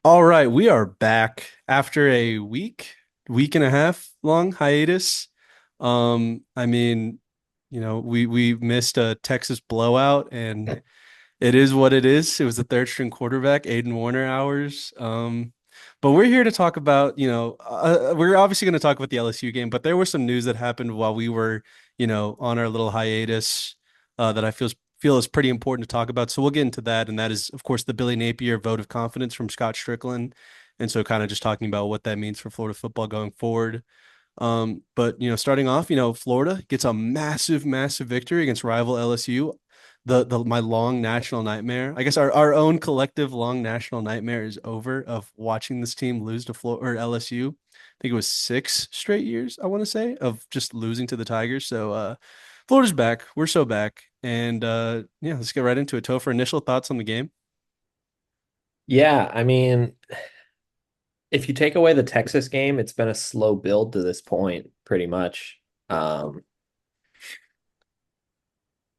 All right, we are back after a week and a half long hiatus. I mean, we missed a Texas blowout, and it is what it is. It was the third string quarterback, Aiden Warner hours. But we're here to talk about, we're obviously going to talk about the LSU game, but there was some news that happened while we were, on our little hiatus, that I feel is pretty important to talk about. So we'll get into that, and that is, of course, the Billy Napier vote of confidence from Scott Strickland, and so kind of just talking about what that means for Florida football going forward. But starting off, Florida gets a massive, massive victory against rival LSU. The my long national nightmare. I guess our own collective long national nightmare is over of watching this team lose to Florida or LSU. I think it was 6 straight years, I want to say, of just losing to the Tigers. So Florida's back. We're so back. And yeah, let's get right into it. Topher, initial thoughts on the game? Yeah, I mean, if you take away the Texas game, it's been a slow build to this point, pretty much. Um,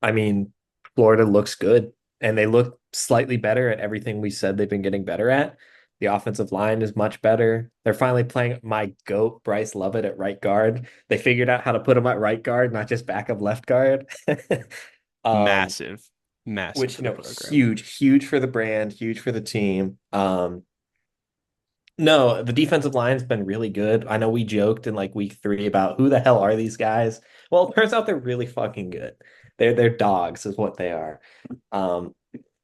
I mean, Florida looks good, and they look slightly better at everything we said they've been getting better at. The offensive line is much better. They're finally playing my GOAT, Bryce Lovett, at right guard. They figured out how to put him at right guard, not just backup left guard. Um, Massive, massive which, for the program. huge, huge for the brand, huge for the team. No, the defensive line's been really good. I know we joked in like week 3 about who the hell are these guys? Well, it turns out they're really fucking good. They're dogs, is what they are. Um,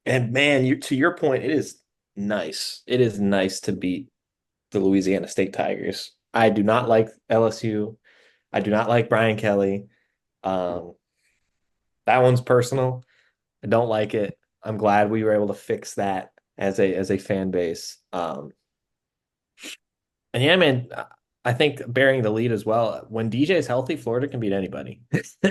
and man, to your point, it is nice. It is nice to beat the Louisiana State Tigers. I do not like LSU. I do not like Brian Kelly. Um, that one's personal. I don't like it. I'm glad we were able to fix that as a fan base. And yeah, man, I think bearing the lead as well. When DJ's healthy, Florida can beat anybody.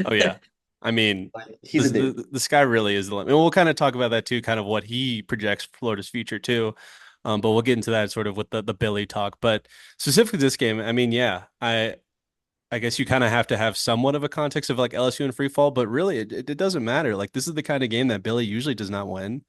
Oh yeah. I mean, He's a dude. the sky really is the limit. And we'll kind of talk about that too, kind of what he projects for Florida's future too. But we'll get into that sort of with the Billy talk. But specifically this game, I mean, yeah, I guess you kind of have to have somewhat of a context of like LSU and free fall, but really it doesn't matter. Like this is the kind of game that Billy usually does not win.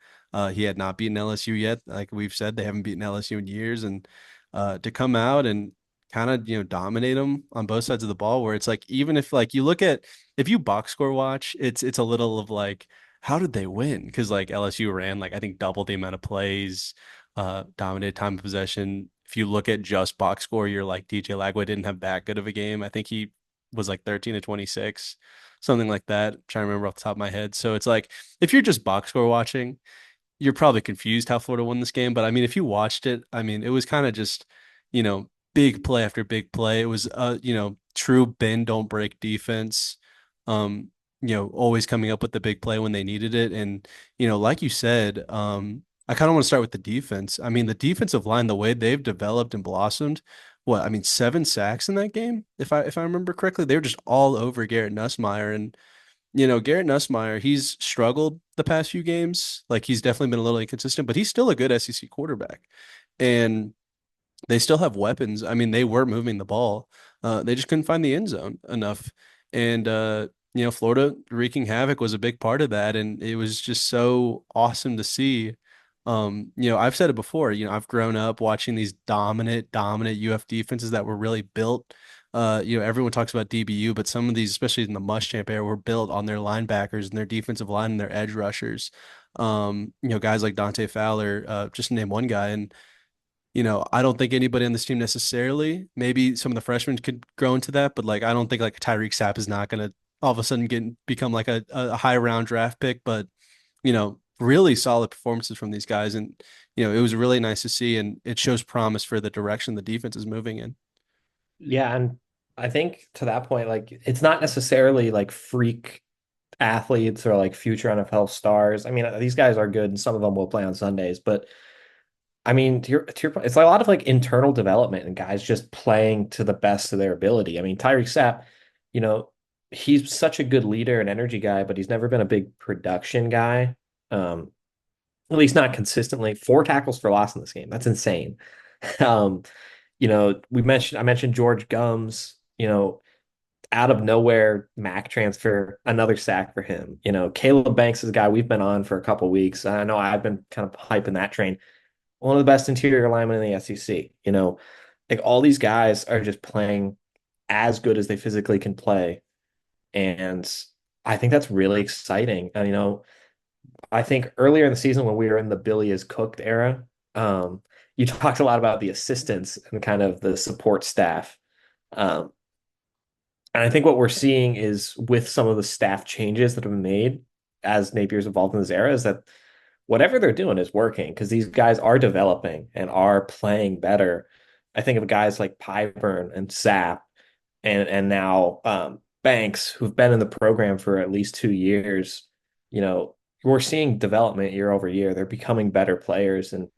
He had not beaten LSU yet. Like we've said, they haven't beaten LSU in years, and to come out and kind of dominate them on both sides of the ball, where it's like even if like you look at if you box score watch, it's a little of like how did they win? Because like LSU ran like I think double the amount of plays, dominated time of possession. If you look at just box score, you're like DJ Lagway didn't have that good of a game. I think he was like 13 to 26, something like that. I'm trying to remember off the top of my head. So it's like if you're just box score watching, you're probably confused how Florida won this game. But I mean, if you watched it, I mean, it was kind of just, big play after big play. It was true bend don't break defense. Um, always coming up with the big play when they needed it. And, like you said, I kind of want to start with the defense. I mean, the defensive line, the way they've developed and blossomed, what, I mean, 7 sacks in that game, if I remember correctly. They were just all over Garrett Nussmeier. And Garrett Nussmeier, he's struggled the past few games. Like he's definitely been a little inconsistent, but he's still a good SEC quarterback. And they still have weapons. I mean, they were moving the ball. They just couldn't find the end zone enough. And Florida wreaking havoc was a big part of that. And it was just so awesome to see. I've said it before, I've grown up watching these dominant UF defenses that were really built. Everyone talks about DBU, but some of these, especially in the Muschamp era, were built on their linebackers and their defensive line and their edge rushers. Guys like Dante Fowler, just to name one guy. And I don't think anybody on this team necessarily. Maybe some of the freshmen could grow into that, but like I don't think like Tyreek Sapp is not gonna all of a sudden become like a high round draft pick, but really solid performances from these guys, and it was really nice to see, and it shows promise for the direction the defense is moving in. Yeah, and I think to that point, like it's not necessarily like freak athletes or like future NFL stars. I mean, these guys are good, and some of them will play on Sundays, but I mean, to your point, it's like a lot of like internal development and guys just playing to the best of their ability. I mean, Tyreek Sapp, you know, he's such a good leader and energy guy, but he's never been a big production guy. Um, at least not consistently. 4 tackles for loss in this game. That's insane. Um, I mentioned George Gums, out of nowhere, Mac transfer, another sack for him. Caleb Banks is a guy we've been on for a couple weeks. I know I've been kind of hyping that train. one of the best interior linemen in the SEC. Like all these guys are just playing as good as they physically can play. And I think that's really exciting. And, I think earlier in the season when we were in the Billy is cooked era, you talked a lot about the assistants and kind of the support staff. Um, and I think what we're seeing is with some of the staff changes that have been made as Napier's evolved in this era is that whatever they're doing is working because these guys are developing and are playing better. I think of guys like Pyburn and Sapp and now Banks, who've been in the program for at least 2 years. You know, we're seeing development year over year. They're becoming better players, and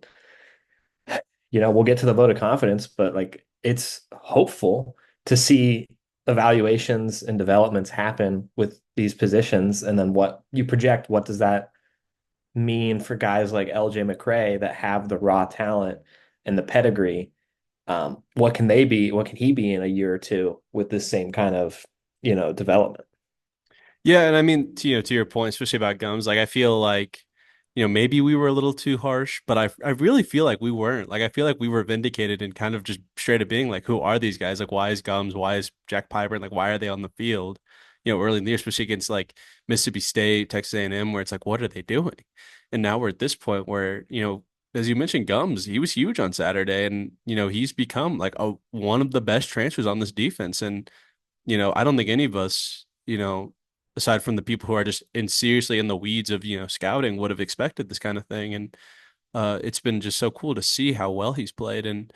we'll get to the vote of confidence, but like it's hopeful to see evaluations and developments happen with these positions, and then what you project. What does that mean for guys like LJ McCray that have the raw talent and the pedigree? What can they be? What can he be in a year or two with this same kind of, development? Yeah, and I mean, to your point, especially about gums, like I feel like, maybe we were a little too harsh, but I really feel like we weren't. Like I feel like we were vindicated and kind of just straight up being like, who are these guys? Like, why is Gums? Why is Jack Piper? Like, why are they on the field? Early in the year, especially against like Mississippi State, Texas A&M, where it's like, what are they doing? And now we're at this point where, as you mentioned, Gums, he was huge on Saturday, and he's become like one of the best transfers on this defense, and I don't think any of us, aside from the people who are just seriously in the weeds of, scouting, would have expected this kind of thing. And it's been just so cool to see how well he's played. And,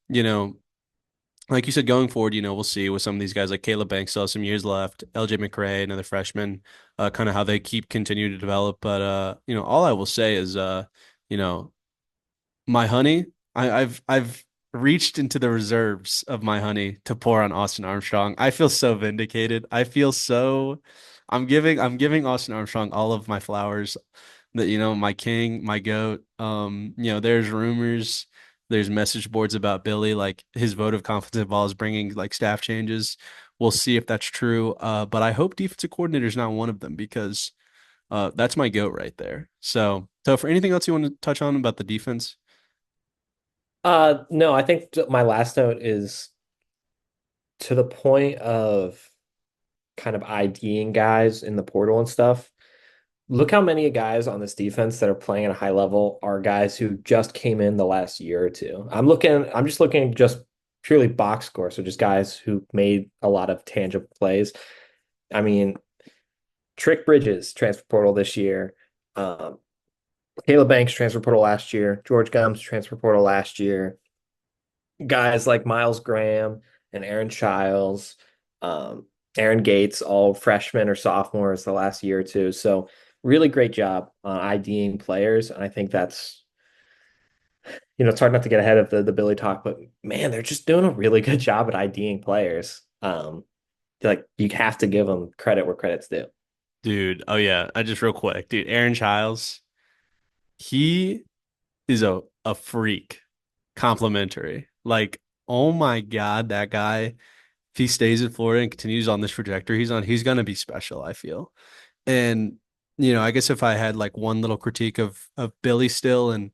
you know, like you said, going forward, we'll see with some of these guys like Caleb Banks still has some years left, LJ McRae, another freshman, kind of how they continue to develop. But all I will say is you know, my honey, I've reached into the reserves of my honey to pour on Austin Armstrong. I feel so vindicated. I feel so I'm giving Austin Armstrong all of my flowers that my king, my goat. There's rumors, there's message boards about Billy, like his vote of confidence involves bringing like staff changes. We'll see if that's true. But I hope defensive coordinator is not one of them because that's my goat right there. So for anything else you want to touch on about the defense? No, I think my last note is to the point of kind of IDing guys in the portal and stuff. Look how many guys on this defense that are playing at a high level are guys who just came in the last year or two. I'm just looking just purely box score, so just guys who made a lot of tangible plays. I mean, Trick Bridges transfer portal this year. Um, Caleb Banks transfer portal last year. George Gums transfer portal last year. Guys like Miles Graham and Aaron Childs, um, Aaron Gates, all freshmen or sophomores the last year or two. So really great job on IDing players. And I think that's, it's hard not to get ahead of the Billy talk, but man, they're just doing a really good job at IDing players. Like you have to give them credit where credit's due. Dude, oh yeah, I just real quick, dude, Aaron Childs, he is a freak, complimentary. Like, oh my God, that guy, if he stays in Florida and continues on this trajectory he's on, he's gonna be special, I feel. And I guess if I had like one little critique of Billy still and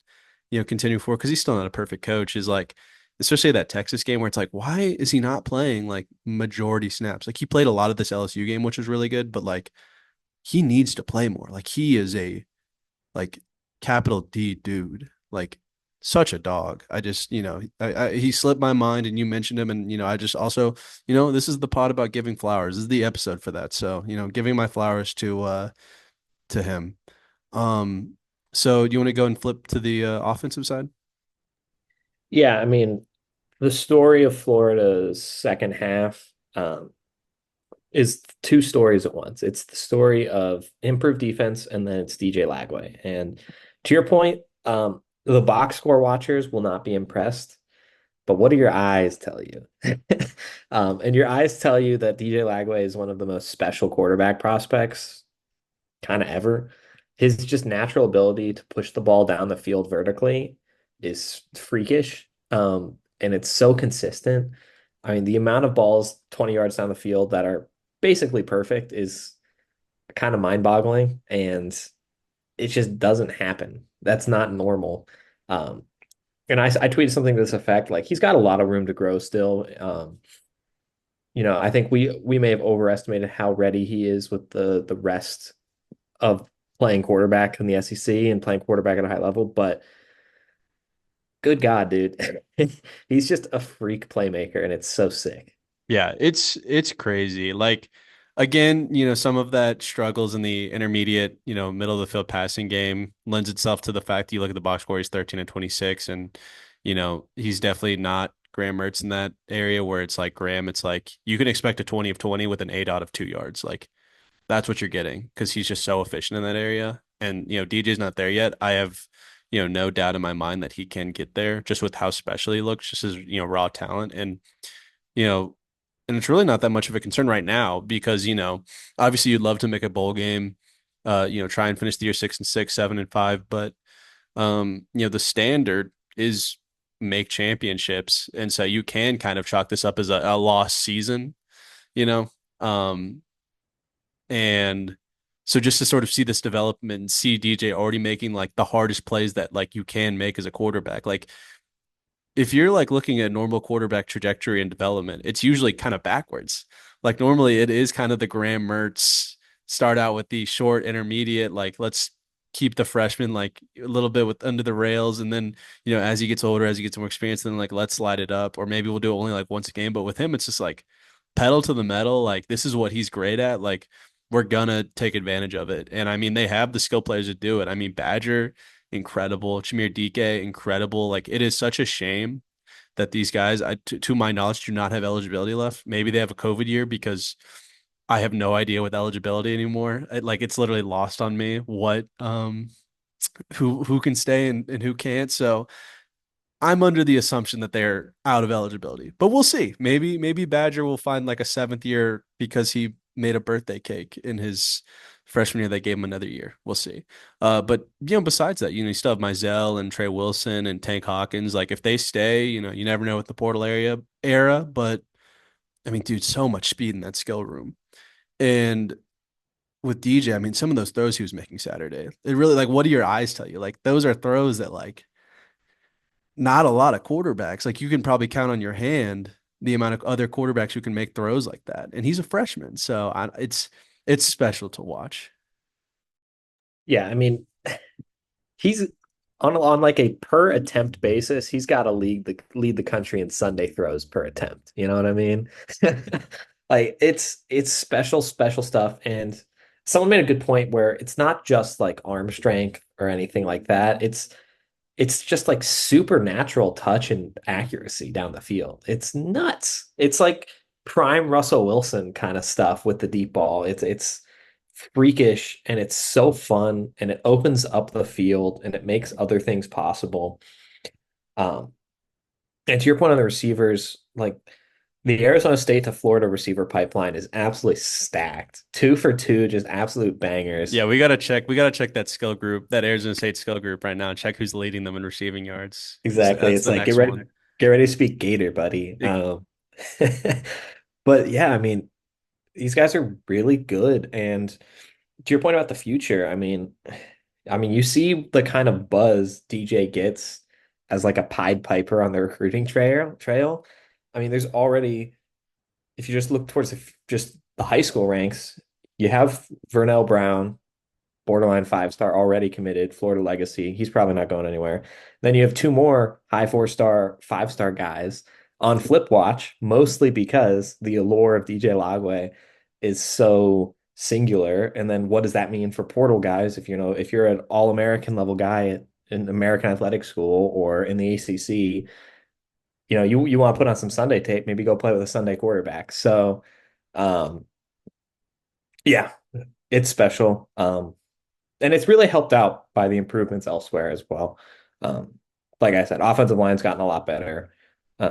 continue forward, because he's still not a perfect coach, is like especially that Texas game where it's like, why is he not playing like majority snaps? Like he played a lot of this LSU game, which was really good, but like he needs to play more. Like he is a like capital D dude, like such a dog. I just, he slipped my mind and you mentioned him. And, I just also, this is the pod about giving flowers. This is the episode for that. So, giving my flowers to him. Um, so do you want to go and flip to the offensive side? Yeah, I mean, the story of Florida's second half is two stories at once. It's the story of improved defense, and then it's DJ Lagway. And to your point, the box score watchers will not be impressed, but what do your eyes tell you? And your eyes tell you that DJ Lagway is one of the most special quarterback prospects kind of ever. His just natural ability to push the ball down the field vertically is freakish. And it's so consistent. I mean, the amount of balls 20 yards down the field that are basically perfect is kind of mind-boggling, and it just doesn't happen. That's not normal. Um, And I tweeted something to this effect, like he's got a lot of room to grow still. I think we may have overestimated how ready he is with the rest of playing quarterback in the SEC and playing quarterback at a high level, but good God, dude. He's just a freak playmaker and it's so sick. Yeah, it's crazy. Like again, some of that struggles in the intermediate, middle of the field passing game lends itself to the fact that you look at the box score, he's 13 and 26, and he's definitely not Graham Mertz in that area where it's like Graham, it's like you can expect a 20 of 20 with an 8 out of 2 yards. Like that's what you're getting because he's just so efficient in that area. And DJ's not there yet. I have no doubt in my mind that he can get there just with how special he looks, just as raw talent. And you know, and it's really not that much of a concern right now because, obviously you'd love to make a bowl game, try and finish the year 6-6, 7-5, but the standard is make championships. And so you can kind of chalk this up as a lost season, you know? Um, and so just to sort of see this development and see DJ already making like the hardest plays that like you can make as a quarterback, like if you're like looking at normal quarterback trajectory and development, it's usually kind of backwards. Like normally it is kind of the Graham Mertz start out with the short intermediate, like let's keep the freshman like a little bit with under the rails. And then, as he gets older, as he gets more experience, then like let's slide it up. Or maybe we'll do it only like once a game. But with him, it's just like pedal to the metal. Like this is what he's great at. Like we're gonna take advantage of it. And I mean, they have the skill players to do it. I mean, Badger incredible. Chimere Dike, incredible. Like it is such a shame that these guys, to my knowledge, do not have eligibility left. Maybe they have a COVID year because I have no idea with eligibility anymore. Like it's literally lost on me what who can stay and who can't. So I'm under the assumption that they're out of eligibility, but we'll see. Maybe Badger will find like a seventh year because he made a birthday cake in his freshman year. They gave him another year. We'll see. But besides that, you still have Mizell and Trey Wilson and Tank Hawkins. Like if they stay, you never know with the portal era. But I mean, dude, so much speed in that skill room. And with DJ, I mean, some of those throws he was making Saturday, it really like what do your eyes tell you? Like those are throws that like not a lot of quarterbacks. Like you can probably count on your hand the amount of other quarterbacks who can make throws like that. And he's a freshman, so it's special to watch. Yeah, I mean, he's on like a per attempt basis, he's got to lead the country in Sunday throws per attempt. You know what I mean? Like it's special stuff. And someone made a good point where it's not just like arm strength or anything like that. It's just like supernatural touch and accuracy down the field. It's nuts. It's like prime Russell Wilson kind of stuff with the deep ball. It's freakish and it's so fun and it opens up the field and it makes other things possible. Um, and to your point on the receivers, like the Arizona State to Florida receiver pipeline is absolutely stacked. Two for two, just absolute bangers. Yeah, we gotta check that skill group, that Arizona State skill group right now, and check who's leading them in receiving yards. So Exactly. that's It's the like next one. get ready to speak Gator, buddy. It- But yeah, I mean, these guys are really good. And to your point about the future, I mean, you see the kind of buzz DJ gets as like a Pied Piper on the recruiting trail. I mean, there's already, if you just look towards just the high school ranks, you have Vernell Brown, borderline 5-star already committed, Florida legacy. He's probably not going anywhere. Then you have two more high 4-star, 5-star guys on flip watch, mostly because the allure of DJ Lagway is so singular. And then what does that mean for portal guys? If you're an all-American level guy in American Athletic School or in the ACC, you want to put on some Sunday tape, maybe go play with a Sunday quarterback. So, um, yeah, it's special. And it's really helped out by the improvements elsewhere as well. Um, like I said, offensive line's gotten a lot better.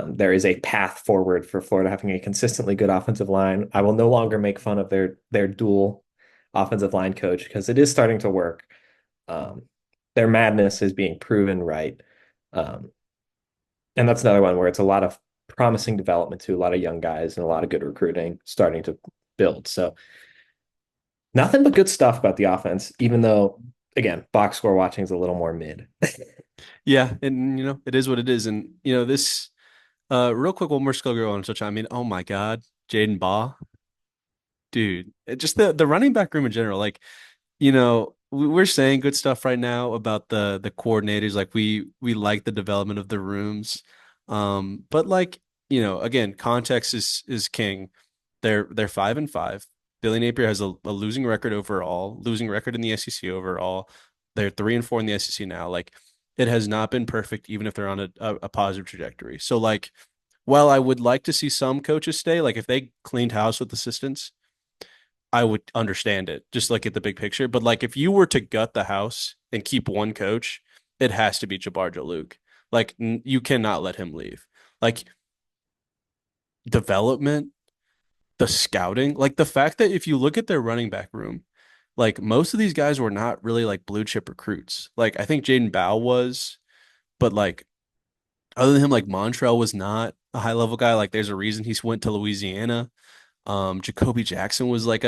There is a path forward for Florida having a consistently good offensive line. I will no longer make fun of their dual offensive line coach because it is starting to work. Um, their madness is being proven right. Um, and that's another one where it's a lot of promising development to a lot of young guys and a lot of good recruiting starting to build. So nothing but good stuff about the offense, even though, again, box score watching is a little more mid. Yeah, and it is what it is. And this real quick, one more skill girl I want to touch on. I mean, oh my God, Jaden Baugh, dude. Just the running back room in general. Like, we're saying good stuff right now about the coordinators. Like we like the development of the rooms. But like, again, context is king. They're 5-5. Billy Napier has a losing record overall, losing record in the SEC overall. They're 3-4 in the SEC now. Like it has not been perfect, even if they're on a positive trajectory. So like, while I would like to see some coaches stay, like if they cleaned house with assistants, I would understand it, just like at the big picture. But like if you were to gut the house and keep one coach, it has to be Jabbar Jalouk. Like you cannot let him leave. Like development, the scouting, like the fact that if you look at their running back room, like most of these guys were not really like blue chip recruits. Like I think Jaden Bow was, but like other than him, like Montrell was not a high level guy. Like there's a reason he went to Louisiana. Jacoby Jackson was like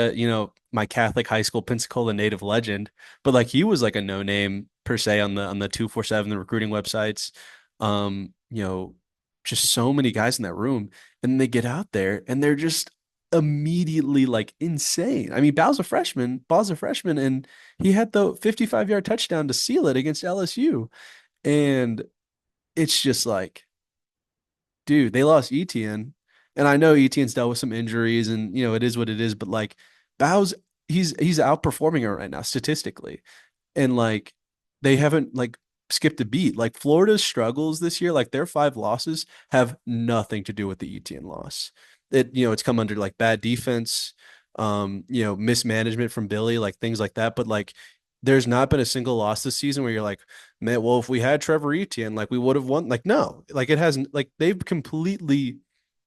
my Catholic high school Pensacola native legend, but like he was like a no name per se on the 247 the recruiting websites. You know, just so many guys in that room, and they get out there and they're just immediately like insane. I mean, Ball's a freshman, and he had the 55-yard touchdown to seal it against LSU. And it's just like dude, they lost Etienne, and I know Etienne's dealt with some injuries, and it is what it is. But like Bow's, he's outperforming her right now statistically, and like they haven't like skipped a beat. Like Florida's struggles this year, like their 5 losses have nothing to do with the Etienne loss. It's come under like bad defense, mismanagement from Billy, like things like that. But like there's not been a single loss this season where you're like, man, well, if we had Trevor Etienne, like we would have won. Like, no, like it hasn't, like they've completely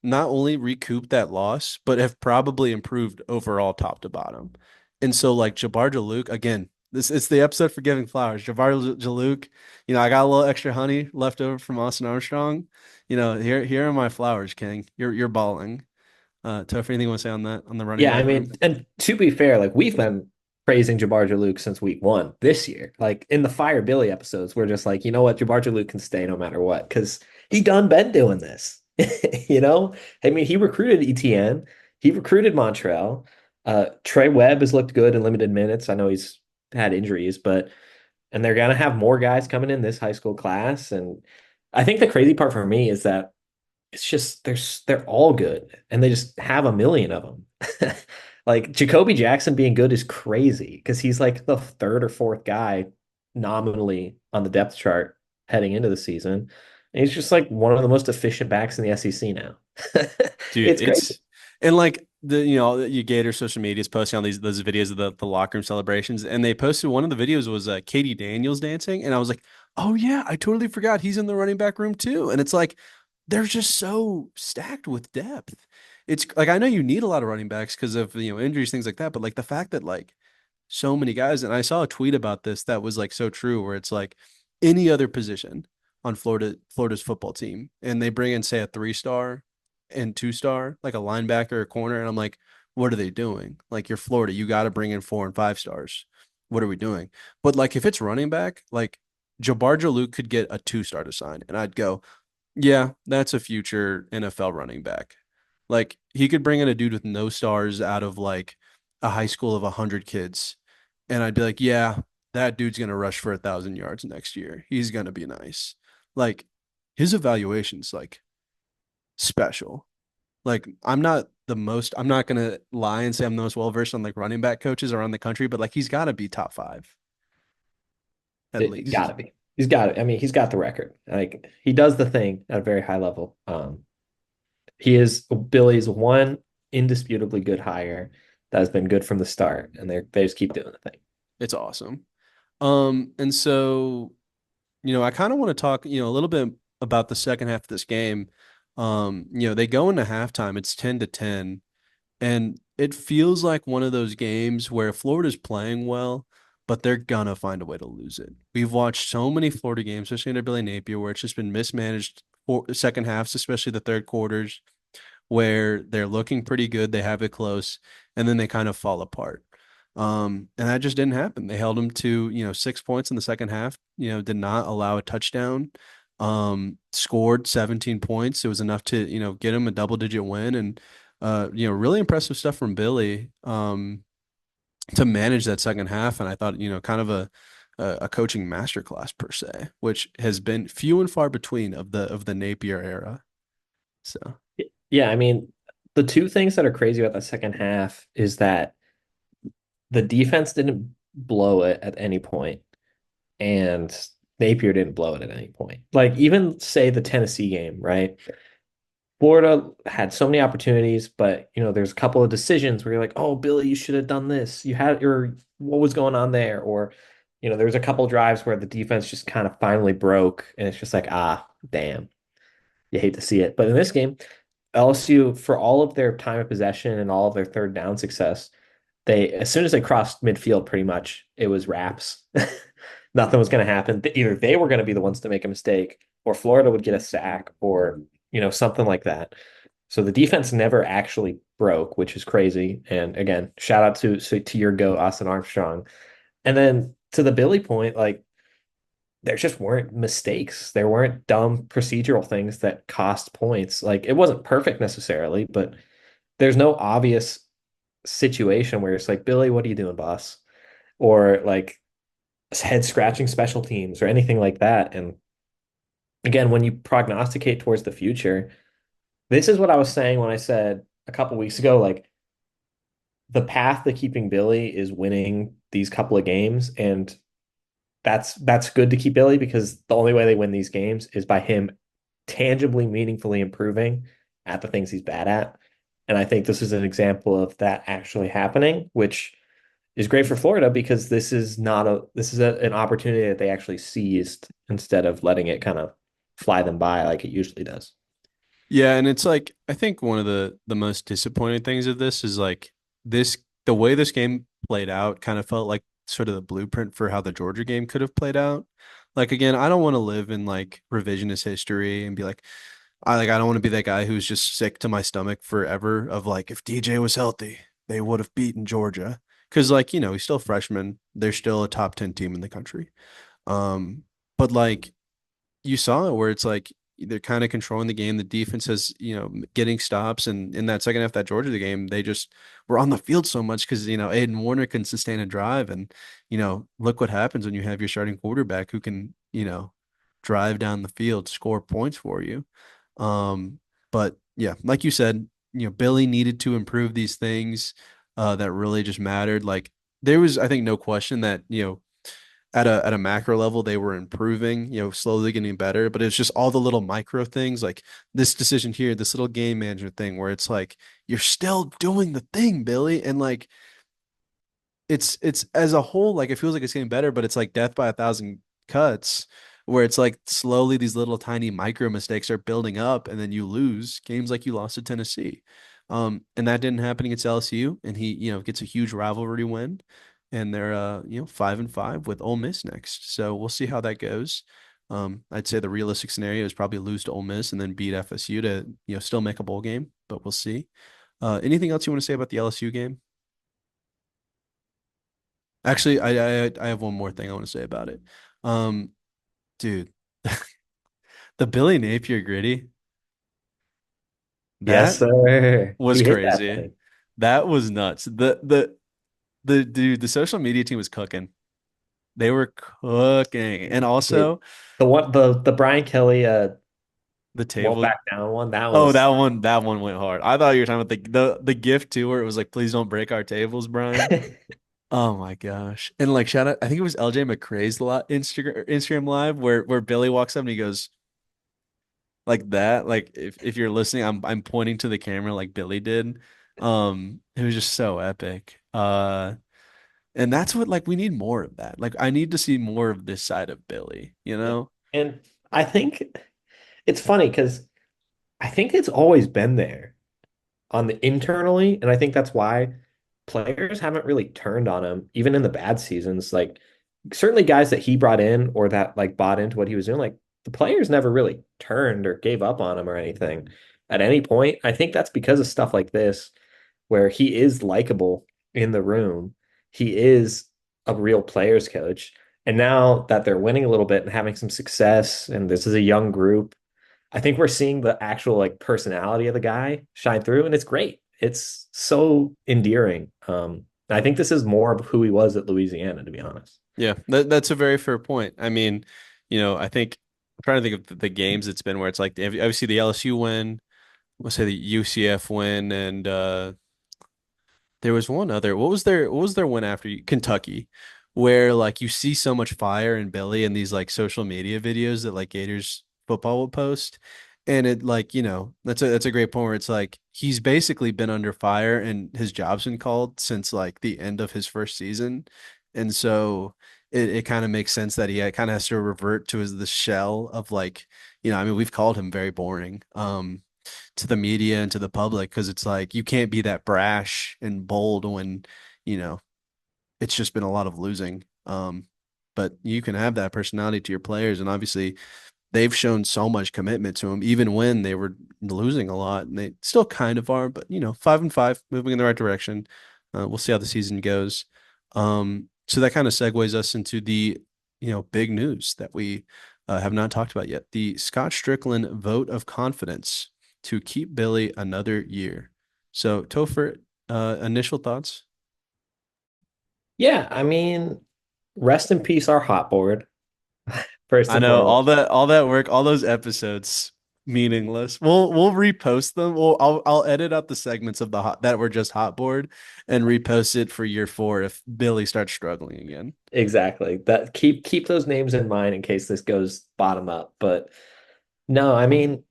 not only recouped that loss, but have probably improved overall top to bottom. And so like Jabbar Jalouk, again, this it's the episode for giving flowers. Jabbar Jalouk, I got a little extra honey left over from Austin Armstrong. Here are my flowers, King. You're balling. Topher, anything you want to say on that on the running Yeah, I back mean, room? and to be fair, like we've been praising Jabbar Jalouk since week one this year. Like in the Fire Billy episodes, we're just like, you know what, Jabbar Jalouk can stay no matter what, because he done been doing this. You know, I mean, he recruited ETN, he recruited Montreal. Trey Webb has looked good in limited minutes. I know he's had injuries, but and they're gonna have more guys coming in this high school class. And I think the crazy part for me is that it's just they're all good and they just have a million of them. Like Jacoby Jackson being good is crazy because he's like the third or fourth guy nominally on the depth chart heading into the season. And he's just like one of the most efficient backs in the SEC now. Dude, It's crazy. it's and like you Gator social media is posting all those videos of the locker room celebrations, and they posted one of the videos was Katie Daniels dancing, and I was like, oh yeah, I totally forgot he's in the running back room too. And it's like they're just so stacked with depth. It's like I know you need a lot of running backs because of injuries, things like that, but like the fact that like so many guys, and I saw a tweet about this that was like so true, where it's like any other position on Florida's football team, and they bring in say a 3-star and 2-star, like a linebacker or corner, and I'm like, what are they doing? Like you're Florida, you got to bring in 4 and 5 stars. What are we doing? But like if it's running back, like Jabbar Jalouk could get a 2-star to sign, and I'd go, yeah, that's a future NFL running back. Like he could bring in a dude with no stars out of like a high school of 100 kids, and I'd be like, yeah, that dude's gonna rush for 1,000 yards next year. He's gonna be nice. Like his evaluation's like special. Like I'm not gonna lie and say I'm the most well versed on like running back coaches around the country, but like he's got to be top 5 at It gotta least. be. He's got it. I mean, he's got the record. Like he does the thing at a very high level. He is Billy's one indisputably good hire that has been good from the start, and they just keep doing the thing. It's awesome. And so I kind of want to talk, a little bit about the second half of this game. They go into halftime, it's 10-10, and it feels like one of those games where Florida's playing well, but they're gonna find a way to lose it. We've watched so many Florida games, especially under Billy Napier, where it's just been mismanaged for second halves, especially the third quarters, where they're looking pretty good, they have it close, and then they kind of fall apart. And that just didn't happen. They held them to, 6 points in the second half. did not allow a touchdown. Scored 17 points. It was enough to, get him a double-digit win and really impressive stuff from Billy to manage that second half. And I thought, kind of a coaching masterclass per se, which has been few and far between of the Napier era. So Yeah, I mean, the two things that are crazy about the second half is that the defense didn't blow it at any point, and Napier didn't blow it at any point. Like even say the Tennessee game, right? Florida had so many opportunities, but there's a couple of decisions where you're like, "Oh, Billy, you should have done this. You had your what was going on there?" Or, there's a couple of drives where the defense just kind of finally broke, and it's just like, ah, damn, you hate to see it. But in this game, LSU, for all of their time of possession and all of their third down success, they as soon as they crossed midfield, pretty much it was wraps. Nothing was going to happen. Either they were going to be the ones to make a mistake, or Florida would get a sack, or something like that. So the defense never actually broke, which is crazy. And again, shout out to your goat, Austin Armstrong. And then to the Billy point, like there just weren't mistakes. There weren't dumb procedural things that cost points. Like it wasn't perfect necessarily, but there's no obvious situation where it's like, Billy, what are you doing, boss? Or like head scratching special teams or anything like that. And again, when you prognosticate towards the future, this is what I was saying when I said a couple weeks ago, like the path to keeping Billy is winning these couple of games. And that's good to keep Billy because the only way they win these games is by him tangibly, meaningfully improving at the things he's bad at. And I think this is an example of that actually happening, which is great for Florida because this is an opportunity that they actually seized instead of letting it kind of fly them by like it usually does. yeah, and it's like I think one of the most disappointing things of this is like this the way this game played out kind of felt like sort of the blueprint for how the Georgia game could have played out. Like again, I don't want to live in like revisionist history and be like I don't want to be that guy who's just sick to my stomach forever of like if DJ was healthy, they would have beaten Georgia. Because like, he's still a freshman. They're still a top 10 team in the country. Um, but like you saw it where it's like they're kind of controlling the game. The defense is, getting stops. And in that second half, that Georgia game, they just were on the field so much because, Aiden Warner can sustain a drive. And, look what happens when you have your starting quarterback who can, drive down the field, score points for you. Um, but yeah, like you said, Billy needed to improve these things that really just mattered. Like there was, I think, no question that, at a macro level they were improving, slowly getting better, but it's just all the little micro things like this decision here, this little game management thing where it's like you're still doing the thing, Billy, and like it's as a whole like it feels like it's getting better, but it's like death by a thousand cuts where it's like slowly these little tiny micro mistakes are building up and then you lose games like you lost to Tennessee. And that didn't happen against LSU and he, gets a huge rivalry win and they're 5-5 with Ole Miss next. So we'll see how that goes. I'd say the realistic scenario is probably lose to Ole Miss and then beat FSU to, still make a bowl game, but we'll see. Anything else you want to say about the LSU game? Actually, I have one more thing I want to say about it. Um, dude, the Billy Napier gritty, Yes, that sir. was He hit that crazy. thing. That was nuts. The dude, the social media team was cooking. They were cooking. And It, also the Brian Kelly the won't table. back down one. That Oh, was that one went hard. I thought you were talking about the gift too, where it was like, please don't break our tables, Brian. Oh my gosh. And like shout out, I think it was LJ McCray's Instagram live where Billy walks up and he goes, like that. Like if you're listening, I'm pointing to the camera like Billy did. It was just so epic. And that's what like we need more of that. Like I need to see more of this side of Billy, you know? and I think it's funny because I think it's always been there on the internally, and I think that's why players haven't really turned on him, even in the bad seasons. Like certainly guys that he brought in or that like bought into what he was doing, like the players never really turned or gave up on him or anything at any point. I think that's because of stuff like this, where he is likable in the room. He is a real players coach. And now that they're winning a little bit and having some success, and this is a young group, I think we're seeing the actual like personality of the guy shine through, and it's great. It's so endearing. I think this is more of who he was at Louisiana, to be honest. Yeah, that's a very fair point. I mean, I think I'm trying to think of the games it's been where it's like obviously the LSU win, let's say the UCF win, and there was one other. What was their win after Kentucky, where like you see so much fire in Billy in these like social media videos that like Gators football will post. And it like, that's a great point where it's like he's basically been under fire and his job's been called since like the end of his first season. And so it kind of makes sense that he kind of has to revert to the shell of like, I mean, we've called him very boring. To the media and to the public because it's like you can't be that brash and bold when, you know, it's just been a lot of losing. But you can have that personality to your players, and obviously they've shown so much commitment to him, even when they were losing a lot, and they still kind of are. But 5-5, moving in the right direction. We'll see how the season goes. So that kind of segues us into the big news that we have not talked about yet: the Scott Strickland vote of confidence to keep Billy another year. So Topher, initial thoughts? Yeah, I mean, rest in peace, our hot board, first I and know all foremost. that all that work, all those episodes, meaningless. We'll repost them. I'll edit out the segments of the hot that were just hot board and repost it for year 4 if Billy starts struggling again. Exactly. That keep those names in mind in case this goes bottom up. But no, I mean,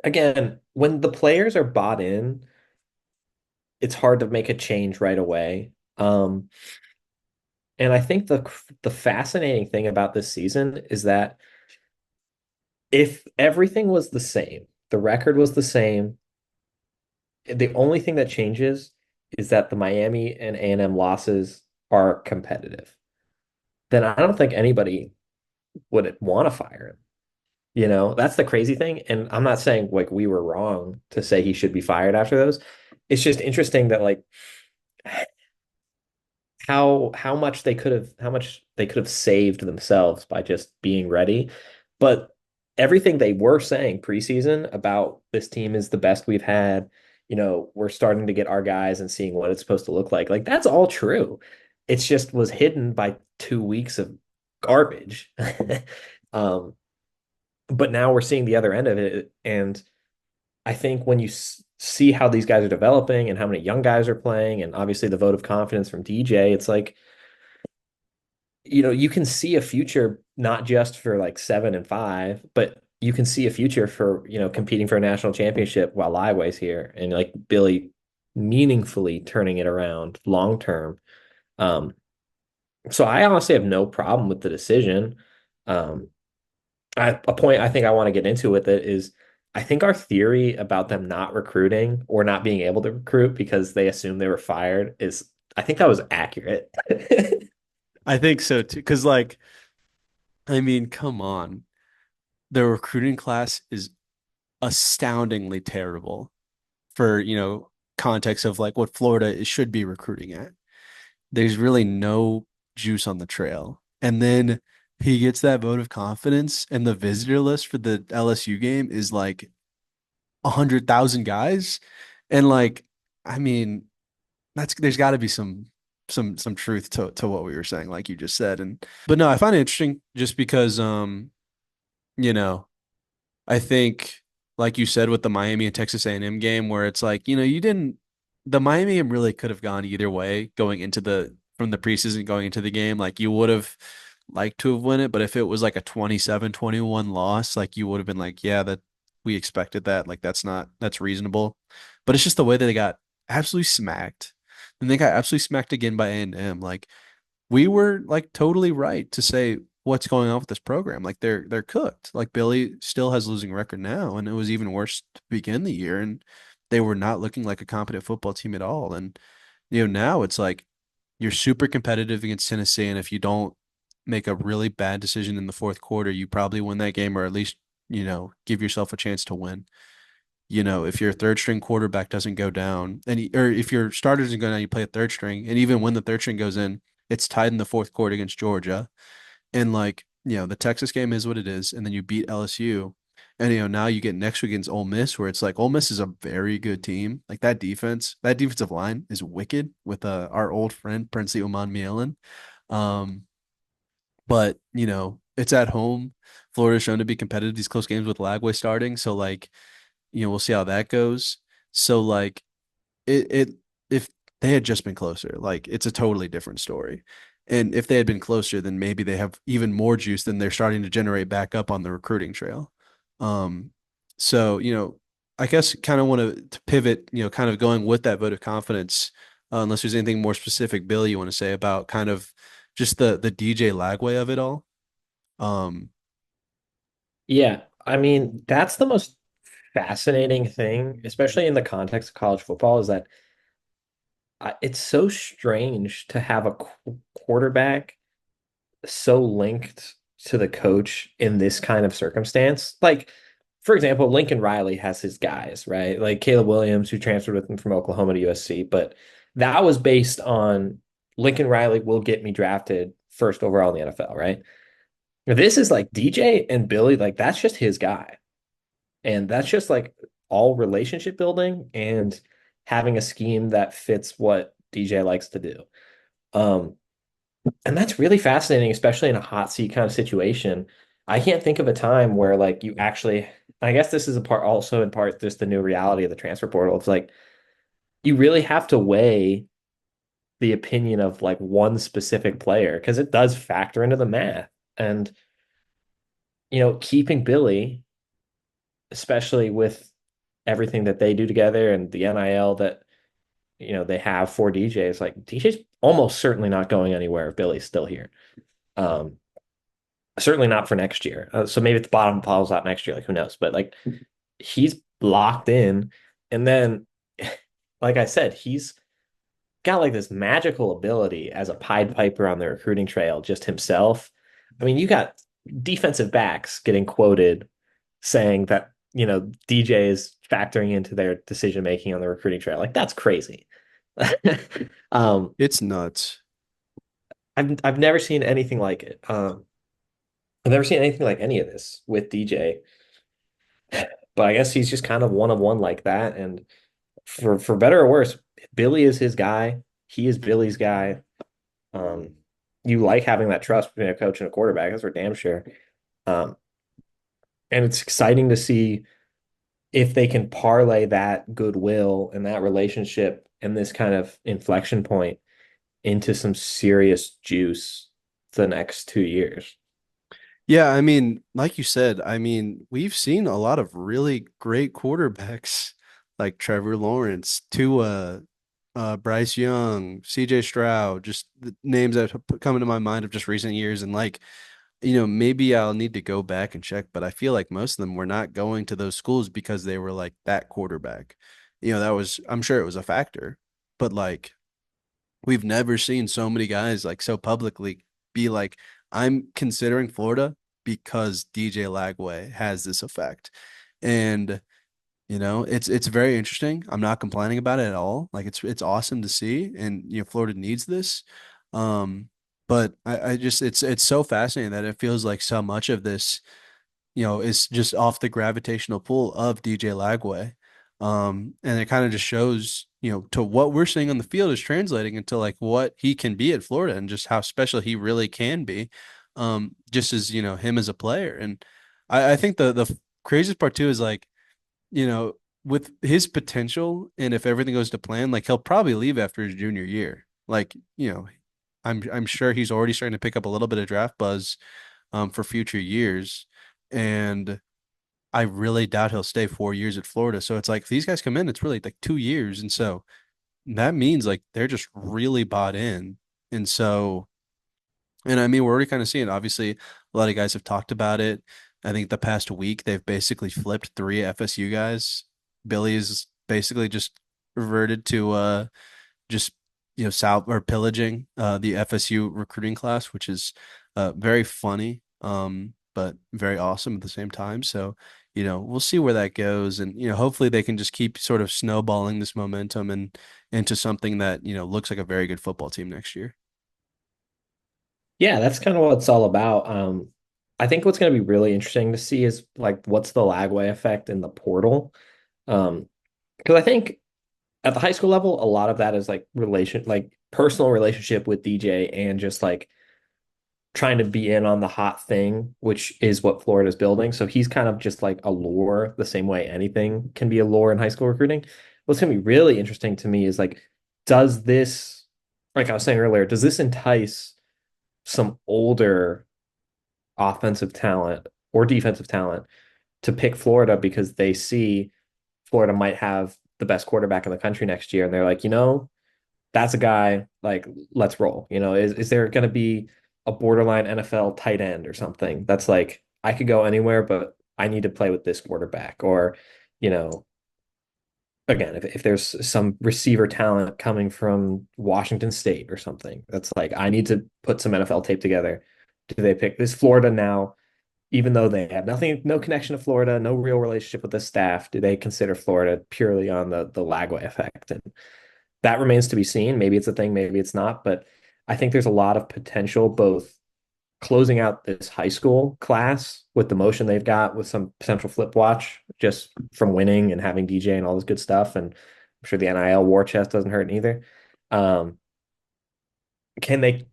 again, when the players are bought in, it's hard to make a change right away. And I think the fascinating thing about this season is that if everything was the same, the record was the same, the only thing that changes is that the Miami and A&M losses are competitive. Then I don't think anybody would want to fire him. That's the crazy thing. And I'm not saying like we were wrong to say he should be fired after those. It's just interesting that like how much they could have saved themselves by just being ready. But everything they were saying preseason about this team is the best we've had, we're starting to get our guys and seeing what it's supposed to look like. Like that's all true. It's just was hidden by 2 weeks of garbage. um, but now we're seeing the other end of it, and I think when you see how these guys are developing and how many young guys are playing, and obviously the vote of confidence from DJ, it's like, you can see a future not just for like 7-5, but you can see a future for, competing for a national championship while Liway's here and like Billy meaningfully turning it around long term. Um, so I honestly have no problem with the decision. Um, a point I think I want to get into with it is I think our theory about them not recruiting or not being able to recruit because they assumed they were fired is I think that was accurate. I think so too, because like, I mean, come on, the recruiting class is astoundingly terrible for context of like what Florida should be recruiting at. There's really no juice on the trail. And then he gets that vote of confidence, and the visitor list for the LSU game is like 100,000 guys. And like, I mean, there's got to be some truth to what we were saying, like you just said. And but no, I find it interesting just because you know, I think, like you said, with the Miami and Texas A&M game, where it's like, you didn't, the Miami game really could have gone either way going into from the preseason going into the game. Like you would have liked to have won it, but if it was like a 27-21 loss, like you would have been like, yeah, that we expected that. Like that's reasonable. But it's just the way that they got absolutely smacked. And they got absolutely smacked again by A&M. Like we were like totally right to say what's going on with this program. Like they're cooked. Like Billy still has losing record now, and it was even worse to begin the year, and they were not looking like a competent football team at all. And now it's like you're super competitive against Tennessee, and if you don't make a really bad decision in the fourth quarter, you probably win that game, or at least give yourself a chance to win. If your third string quarterback doesn't go down, or if your starter doesn't go down, you play a third string, and even when the third string goes in, It's tied in the fourth quarter against Georgia. And like, the Texas game is what it is, and then you beat LSU. And now you get next week against Ole Miss, where it's like Ole Miss is a very good team. Like that defensive line is wicked with our old friend Princey Uman Mielen. Um, but it's at home. Florida's shown to be competitive these close games with Lagway starting. So like, we'll see how that goes. So like it if they had just been closer, like it's a totally different story. And if they had been closer, then maybe they have even more juice than they're starting to generate back up on the recruiting trail. Um, so, I guess kind of want to pivot, kind of going with that vote of confidence, unless there's anything more specific, Billy, you want to say about kind of just the DJ Lagway of it all. Um, Yeah, I mean, that's the most fascinating thing, especially in the context of college football, is that it's so strange to have a quarterback so linked to the coach in this kind of circumstance. Like, for example, Lincoln Riley has his guys, right? Like Caleb Williams, who transferred with him from Oklahoma to USC, but that was based on Lincoln Riley will get me drafted first overall in the NFL, right? This is like DJ and Billy, like that's just his guy. And that's just like all relationship building and having a scheme that fits what DJ likes to do. Um, and that's really fascinating, especially in a hot seat kind of situation. I can't think of a time where like you actually, I guess this is a part also in part just the new reality of the transfer portal. It's like you really have to weigh the opinion of like one specific player because it does factor into the math. And, keeping Billy, especially with everything that they do together and the NIL that, they have for DJs, like DJ's almost certainly not going anywhere if Billy's still here. Um, Certainly not for next year. So maybe at the bottom falls out next year, like who knows? But like he's locked in. And then, like I said, he's got like this magical ability as a Pied Piper on the recruiting trail, just himself. I mean, you got defensive backs getting quoted saying that, DJ is factoring into their decision making on the recruiting trail. Like that's crazy. um, it's nuts. I've never seen anything like it. I've never seen anything like any of this with DJ. But I guess he's just kind of one of one like that. And for better or worse, Billy is his guy. He is Billy's guy. Um, you like having that trust between a coach and a quarterback. That's for damn sure. Um, and it's exciting to see if they can parlay that goodwill and that relationship and this kind of inflection point into some serious juice the next 2 years. Yeah, I mean, like you said, I mean, we've seen a lot of really great quarterbacks like Trevor Lawrence, Tua, Bryce Young, CJ Stroud, just the names that have come into my mind of just recent years. And like, maybe I'll need to go back and check, but I feel like most of them were not going to those schools because they were like that quarterback. I'm sure it was a factor, but like, we've never seen so many guys like so publicly be like, I'm considering Florida because DJ Lagway has this effect. And it's very interesting. I'm not complaining about it at all. Like it's awesome to see, and Florida needs this. Um, but I just it's so fascinating that it feels like so much of this is just off the gravitational pull of DJ Lagway. And it kind of just shows, to what we're seeing on the field is translating into like what he can be at Florida and just how special he really can be. Just as, him as a player. And I think the craziest part too is like, you know, with his potential and if everything goes to plan, like he'll probably leave after his junior year. Like, I'm sure he's already starting to pick up a little bit of draft buzz for future years. And I really doubt he'll stay 4 years at Florida. So it's like if these guys come in, it's really like 2 years. And so that means like they're just really bought in. And so, and I mean, we're already kind of seeing, obviously, a lot of guys have talked about it. I think the past week, they've basically flipped three FSU guys. Billy's basically just reverted to just south or pillaging the FSU recruiting class, which is very funny, but very awesome at the same time. So we'll see where that goes, and hopefully they can just keep sort of snowballing this momentum and into something that looks like a very good football team next year. Yeah, that's kind of what it's all about. I think what's going to be really interesting to see is like what's the Lagway effect in the portal. Because I think at the high school level, a lot of that is like personal relationship with DJ and just like trying to be in on the hot thing, which is what Florida's building. So he's kind of just like a lure, the same way anything can be a lure in high school recruiting. What's going to be really interesting to me is like, does this, like I was saying earlier, does this entice some older offensive talent or defensive talent to pick Florida because they see Florida might have the best quarterback in the country next year, and they're like, that's a guy like let's roll. Is there going to be a borderline NFL tight end or something that's like I could go anywhere, but I need to play with this quarterback, or you know, again, if there's some receiver talent coming from Washington State or something, that's like I need to put some NFL tape together. Do they pick this Florida now? Even though they have nothing, no connection to Florida, no real relationship with the staff, do they consider Florida purely on the Lagway effect? And that remains to be seen. Maybe it's a thing, maybe it's not. But I think there's a lot of potential, both closing out this high school class with the motion they've got with some potential flip watch just from winning and having DJ and all this good stuff. And I'm sure the NIL war chest doesn't hurt either. Um, can they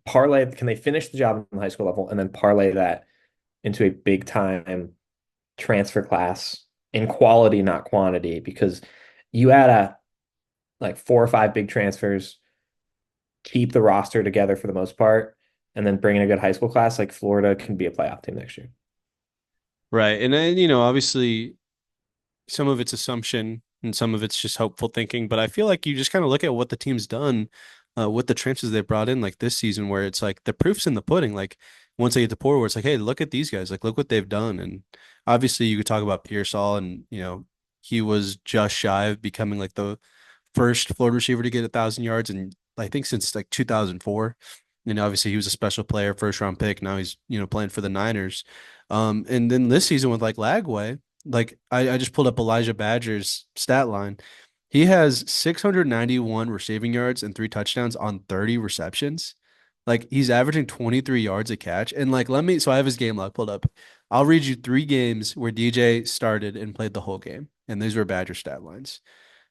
finish the job in the high school level and then parlay that into a big time transfer class in quality, not quantity? Because you add like 4 or 5 big transfers, keep the roster together for the most part, and then bring in a good high school class, like Florida can be a playoff team next year. Right. And then, obviously some of it's assumption and some of it's just hopeful thinking. But I feel like you just kind of look at what the team's done with the transfers they brought in, like this season, where it's like the proof's in the pudding. Like once they get to Porter, where it's like, hey, look at these guys. Like, look what they've done. And obviously, you could talk about Pearsall, and he was just shy of becoming like the first Florida receiver to get 1,000 yards, and I think since like 2004. And obviously, he was a special player, first round pick. Now he's playing for the Niners. And then this season with like Lagway, like I just pulled up Elijah Badger's stat line. He has 691 receiving yards and 3 touchdowns on 30 receptions. Like he's averaging 23 yards a catch. And like so I have his game log pulled up. I'll read you 3 games where DJ started and played the whole game. And these were Badger stat lines.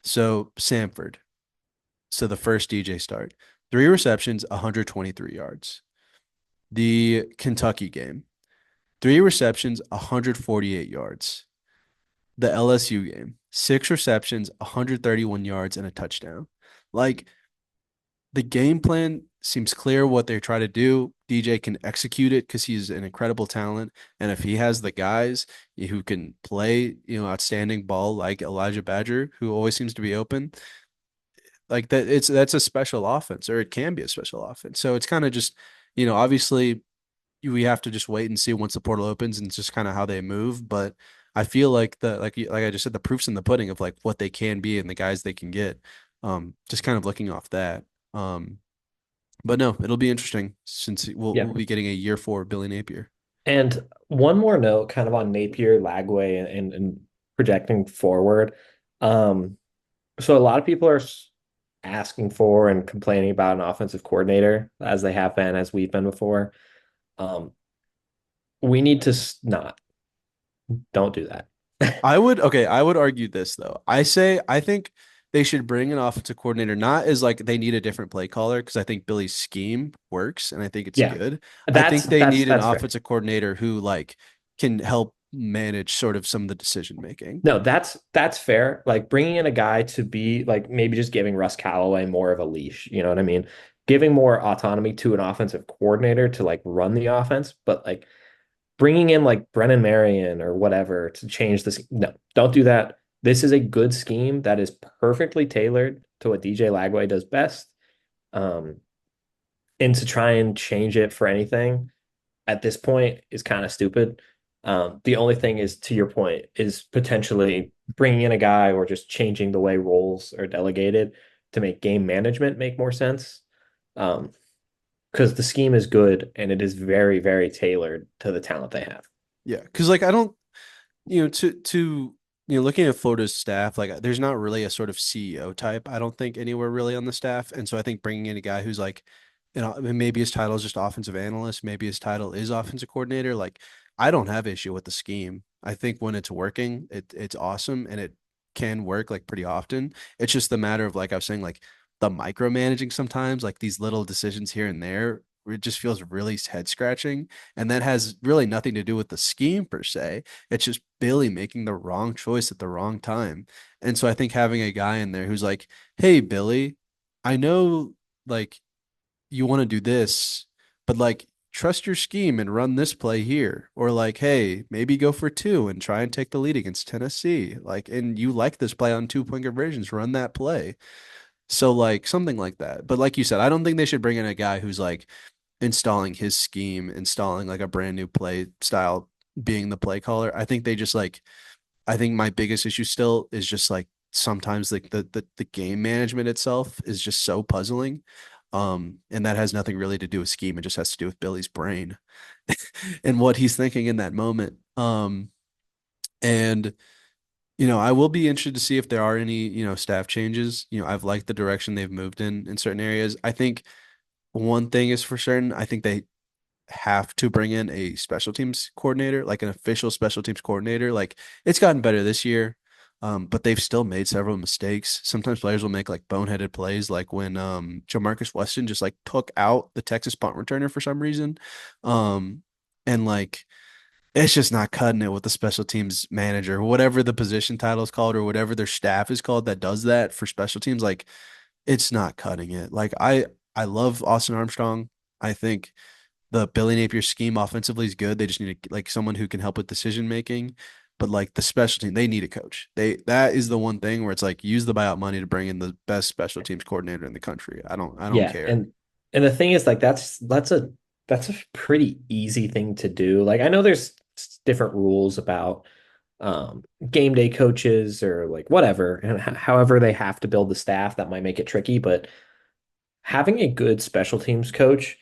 So Samford. So the first DJ start. 3 receptions, 123 yards. The Kentucky game. 3 receptions, 148 yards. The LSU game, 6 receptions, 131 yards, and a touchdown. Like the game plan seems clear what they're trying to do. DJ can execute it because he's an incredible talent. And if he has the guys who can play, outstanding ball like Elijah Badger, who always seems to be open, like that's a special offense, or it can be a special offense. So it's kind of just, obviously we have to just wait and see once the portal opens and just kind of how they move. But I feel like like I just said, the proof's in the pudding of like what they can be and the guys they can get. Just kind of looking off that. Um, but no, it'll be interesting since we'll Yeah. be getting a year 4 of Billy Napier. And one more note kind of on Napier, Lagway, and projecting forward. Um, so a lot of people are asking for and complaining about an offensive coordinator, as they have been, as we've been before. Um, we need to not, don't do that. I would argue this though. I think they should bring an offensive coordinator, not as like they need a different play caller, because I think Billy's scheme works and I think it's Yeah, good. I that's think they that's need an that's fair. offensive coordinator who like can help manage sort of some of the decision making. No, that's fair. Like bringing in a guy to be like maybe just giving Russ Callaway more of a leash, you know what I mean? Giving more autonomy to an offensive coordinator to like run the offense, but like bringing in like Brennan Marion or whatever to change this. No, don't do that. This is a good scheme that is perfectly tailored to what DJ Lagway does best. Um, and to try and change it for anything at this point is kind of stupid. The only thing is, to your point, is potentially bringing in a guy or just changing the way roles are delegated to make game management make more sense. Because the scheme is good and it is very, very tailored to the talent they have. Yeah, because like I don't, to looking at Florida's staff, like there's not really a sort of CEO type, I don't think, anywhere really on the staff. And so I think bringing in a guy who's like maybe his title is just offensive analyst, maybe his title is offensive coordinator. Like, I don't have issue with the scheme. I think when it's working, it's awesome and it can work like pretty often. It's just the matter of like I was saying, like the micromanaging sometimes, like these little decisions here and there, where it just feels really head scratching. And that has really nothing to do with the scheme per se. It's just Billy making the wrong choice at the wrong time. And so I think having a guy in there who's like, hey, Billy, I know like you want to do this, but like trust your scheme and run this play here. Or like, hey, maybe go for two and try and take the lead against Tennessee. Like, and you like this play on 2 point conversions, run that play. So like something like that. But like you said, I don't think they should bring in a guy who's like installing his scheme, installing like a brand new play style, being the play caller. I think they just like I think my biggest issue still is just like sometimes like the game management itself is just so puzzling. And that has nothing really to do with scheme. It just has to do with Billy's brain and what he's thinking in that moment. And I will be interested to see if there are any, staff changes. I've liked the direction they've moved in certain areas. I think one thing is for certain. I think they have to bring in a special teams coordinator, like an official special teams coordinator. Like it's gotten better this year, but they've still made several mistakes. Sometimes players will make like boneheaded plays, like when Jamarcus Weston just like took out the Texas punt returner for some reason. And like it's just not cutting it with the special teams manager, whatever the position title is called, or whatever their staff is called that does that for special teams. Like it's not cutting it. Like I love Austin Armstrong. I think the Billy Napier scheme offensively is good. They just need like someone who can help with decision making. But like the special team, they need a coach. That is the one thing where it's like use the buyout money to bring in the best special teams coordinator in the country. I don't Yeah, care. and the thing is like that's a pretty easy thing to do. Like I know there's different rules about game day coaches or like whatever, and however they have to build the staff that might make it tricky, but having a good special teams coach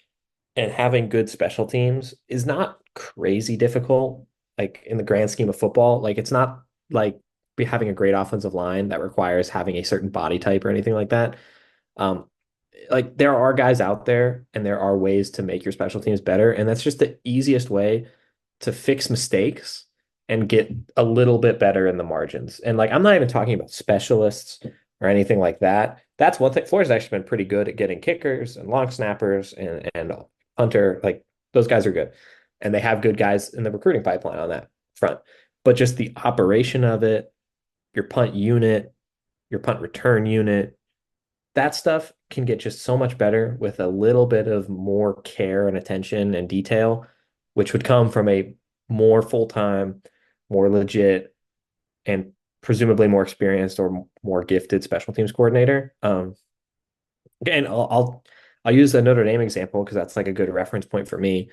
and having good special teams is not crazy difficult, like in the grand scheme of football. Like it's not like having a great offensive line that requires having a certain body type or anything like that. Um, like there are guys out there and there are ways to make your special teams better, and that's just the easiest way to fix mistakes and get a little bit better in the margins. And like I'm not even talking about specialists or anything like that. That's one thing. Florida's actually been pretty good at getting kickers and long snappers and punter. Like those guys are good, and they have good guys in the recruiting pipeline on that front. But just the operation of it, your punt unit, your punt return unit, that stuff can get just so much better with a little bit of more care and attention and detail, which would come from a more full-time, more legit, and presumably more experienced or more gifted special teams coordinator. Again, I'll use the Notre Dame example because that's like a good reference point for me.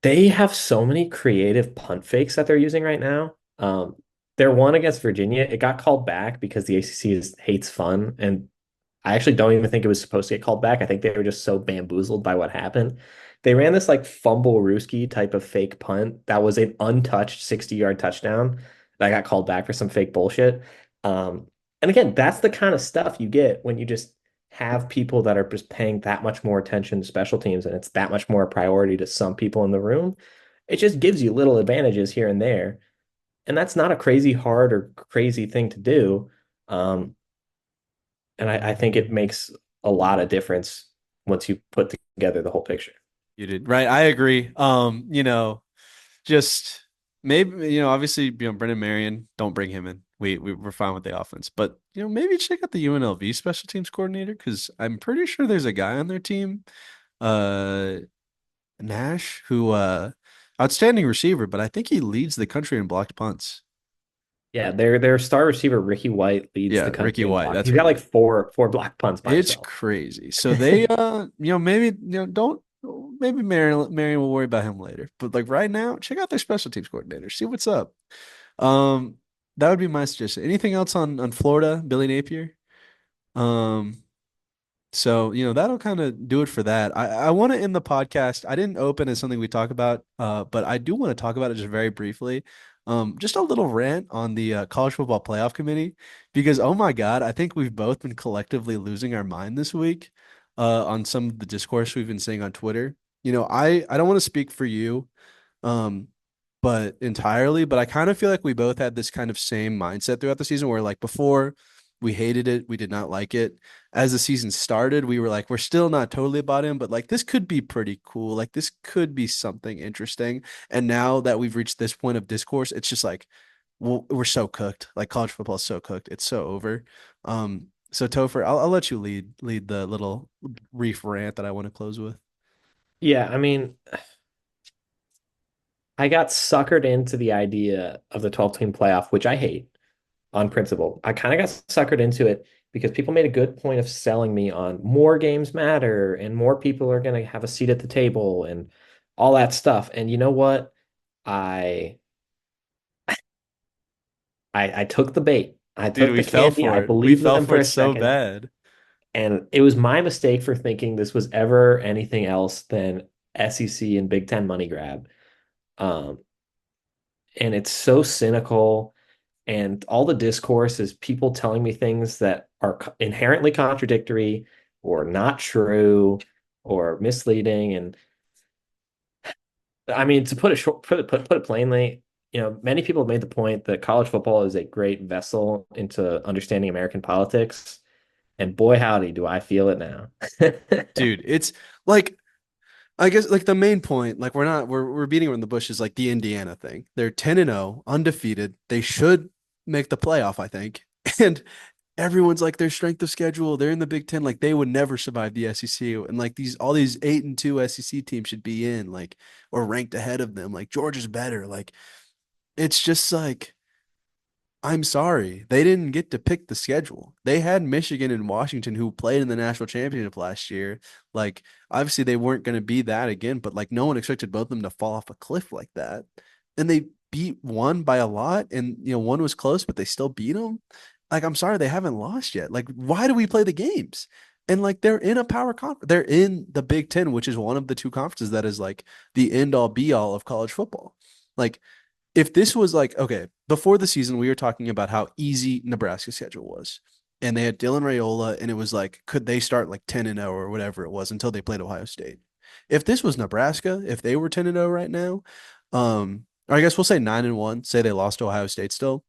They have so many creative punt fakes that they're using right now. Their one against Virginia, it got called back because the ACC hates fun, and I actually don't even think it was supposed to get called back. I think they were just so bamboozled by what happened. They ran this like fumble Rooski type of fake punt that was an untouched 60-yard touchdown that got called back for some fake bullshit. Um, and again, that's the kind of stuff you get when you just have people that are just paying that much more attention to special teams and it's that much more a priority to some people in the room. It just gives you little advantages here and there. And that's not a crazy hard or crazy thing to do. Um, and I think it makes a lot of difference once you put together the whole picture. You did right. I agree. Just maybe obviously Brendan Marion, don't bring him in. We're fine with the offense, but maybe check out the UNLV special teams coordinator because I'm pretty sure there's a guy on their team, uh, Nash, who outstanding receiver, but I think he leads the country in blocked punts. Yeah, their star receiver Ricky White leads the Yeah, Ricky country in White, block. that's He's what got it like is. four block punts by It's himself. crazy. So they maybe don't maybe Marion will worry about him later. But like right now, check out their special teams coordinator. See what's up. Um that would be my suggestion. Anything else on Florida, Billy Napier? Um so, that'll kind of do it for that. I want to end the podcast. I didn't open as something we talk about, but I do want to talk about it just very briefly. Just a little rant on the college football playoff committee because, oh my God, I think we've both been collectively losing our mind this week. on some of the discourse we've been seeing on Twitter. I don't want to speak for you, um, but entirely, but I kind of feel like we both had this kind of same mindset throughout the season where like before we hated it, we did not like it. As the season started, we were like, we're still not totally bought in, but like this could be pretty cool. Like this could be something interesting. And now that we've reached this point of discourse, it's just like we're so cooked. Like college football is so cooked. It's so over. So Topher, I'll let you lead the little brief rant that I want to close with. Yeah, I mean, I got suckered into the idea of the 12 team playoff, which I hate on principle. I kind of got suckered into it because people made a good point of selling me on more games matter and more people are going to have a seat at the table and all that stuff. And you know what? I I took the bait. I Dude, took we the fell candy. I for it. We believed in fell them for for it a so second. bad. And it was my mistake for thinking this was ever anything else than SEC and Big Ten money grab. Um, and it's so cynical. And all the discourse is people telling me things that are inherently contradictory or not true or misleading. And I mean, to put it short, put it plainly, many people have made the point that college football is a great vessel into understanding American politics. And boy, howdy, do I feel it now. Dude, it's like I guess like the main point, like we're beating around the bush is like the Indiana thing. They're 10-0, undefeated. They should make the playoff, I think. And everyone's like their strength of schedule, they're in the Big Ten, like they would never survive the SEC. And like these all these 8-2 SEC teams should be in, like, or ranked ahead of them. Like Georgia's better. Like it's just like I'm sorry. They didn't get to pick the schedule. They had Michigan and Washington who played in the national championship last year. Like, obviously they weren't going to be that again, but like no one expected both of them to fall off a cliff like that. And they beat one by a lot, and one was close, but they still beat them. Like, I'm sorry, they haven't lost yet. Like, why do we play the games? And like they're in a power conference. They're in the Big Ten, which is one of the two conferences that is like the end all be all of college football. Like if this was like, okay, before the season, we were talking about how easy Nebraska's schedule was. And they had Dylan Raiola, and it was like, could they start like 10-0 or whatever it was until they played Ohio State? If this was Nebraska, if they were 10-0 right now, or I guess we'll say 9-1, say they lost to Ohio State still,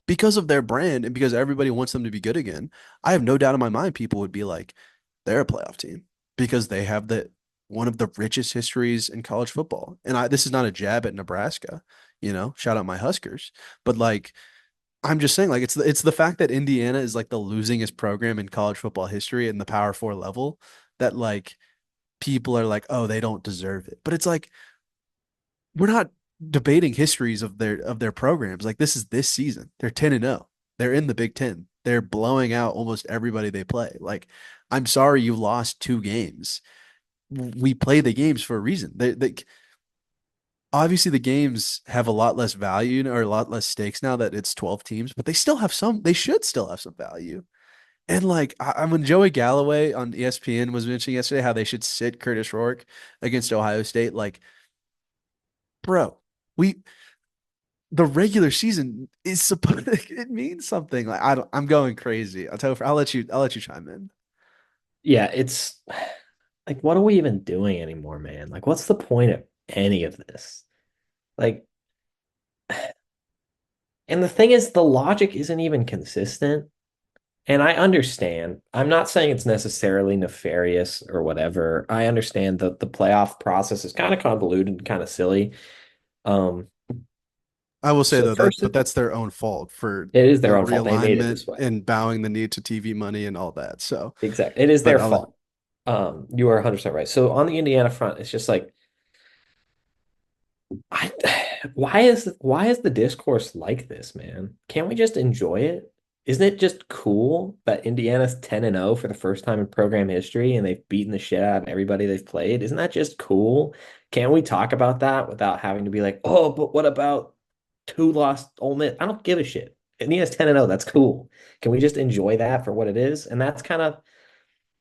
because of their brand and because everybody wants them to be good again, I have no doubt in my mind people would be like, they're a playoff team because they have the one of the richest histories in college football. And this is not a jab at Nebraska, shout out my Huskers, but like I'm just saying like it's the fact that Indiana is like the losingest program in college football history in the Power 4 level that like people are like, "Oh, they don't deserve it." But it's like we're not debating histories of their programs. Like this is this season. They're 10-0. They're in the Big Ten. They're blowing out almost everybody they play. Like, I'm sorry you lost two games. We play the games for a reason. They obviously the games have a lot less value or a lot less stakes now that it's 12 teams, but they should still have some value. And like when Joey Galloway on ESPN was mentioning yesterday how they should sit Curtis Rourke against Ohio State, like, bro, we the regular season is supposed it means something. Like I'm going crazy. I'll let you chime in. Yeah, it's like, what are we even doing anymore, man? Like, what's the point of any of this? Like, and the thing is, the logic isn't even consistent. And I understand. I'm not saying it's necessarily nefarious or whatever. I understand that the playoff process is kind of convoluted and kind of silly. Um, I will say so though that first, but that's their own fault for it is their own fault. They made it realignment this way. and bowing the knee to TV money and all that. So, Exactly. It is but their I'll fault. You are 100% right. So on the Indiana front, it's just like I why is the discourse like this, man? Can't we just enjoy it? Isn't it just cool that Indiana's 10-0 for the first time in program history and they've beaten the shit out of everybody they've played? Isn't that just cool? Can't we talk about that without having to be like, oh, but what about two lost Ole Miss? I don't give a shit. Indiana's 10-0. That's cool. Can we just enjoy that for what it is? And that's kind of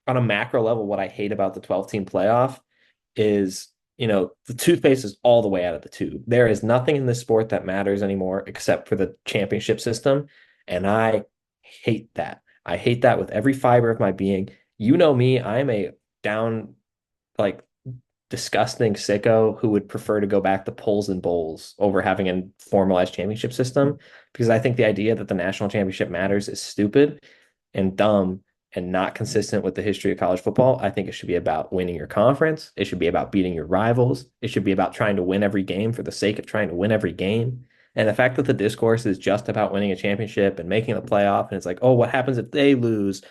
on a macro level what I hate about the 12 team playoff is, the toothpaste is all the way out of the tube. There is nothing in this sport that matters anymore except for the championship system. And I hate that. I hate that with every fiber of my being. You know me, I'm a down like disgusting sicko who would prefer to go back to polls and bowls over having a formalized championship system because I think the idea that the national championship matters is stupid and dumb and not consistent with the history of college football. I think it should be about winning your conference. It should be about beating your rivals. It should be about trying to win every game for the sake of trying to win every game. And the fact that the discourse is just about winning a championship and making the playoff, and it's like, oh, what happens if they lose?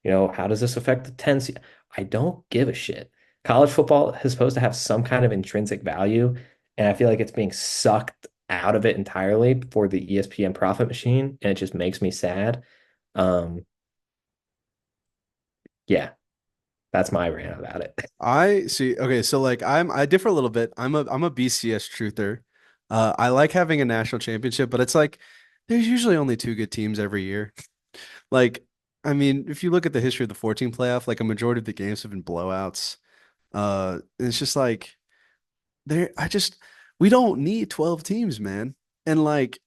How does this affect the 10 seed? I don't give a shit. College football is supposed to have some kind of intrinsic value, and I feel like it's being sucked out of it entirely for the ESPN profit machine, and it just makes me sad. Um, yeah, that's my rant about it. I see. Okay, so like I differ a little bit. I'm a BCS truther. I like having a national championship, but it's like there's usually only two good teams every year. Like, I mean, if you look at the history of the 14 playoff, like a majority of the games have been blowouts. It's just like there I just we don't need 12 teams, man. And like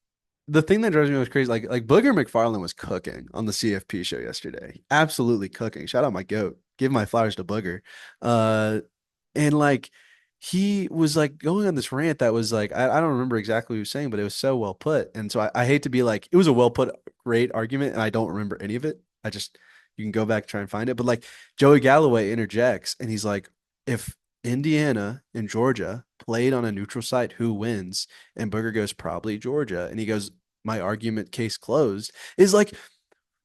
the thing that drives me most crazy, like Booger McFarland was cooking on the CFP show yesterday. Absolutely cooking. Shout out my goat. Give my flowers to Booger. Uh and like he was like going on this rant that was like I don't remember exactly what he was saying, but it was so well put. And so I hate to be like it was a well put, great argument, and I don't remember any of it. I just you can go back and try and find it. But like Joey Galloway interjects and he's like, if Indiana and Georgia played on a neutral site, who wins? And Booger goes, probably Georgia. And he goes, my argument, case closed, is like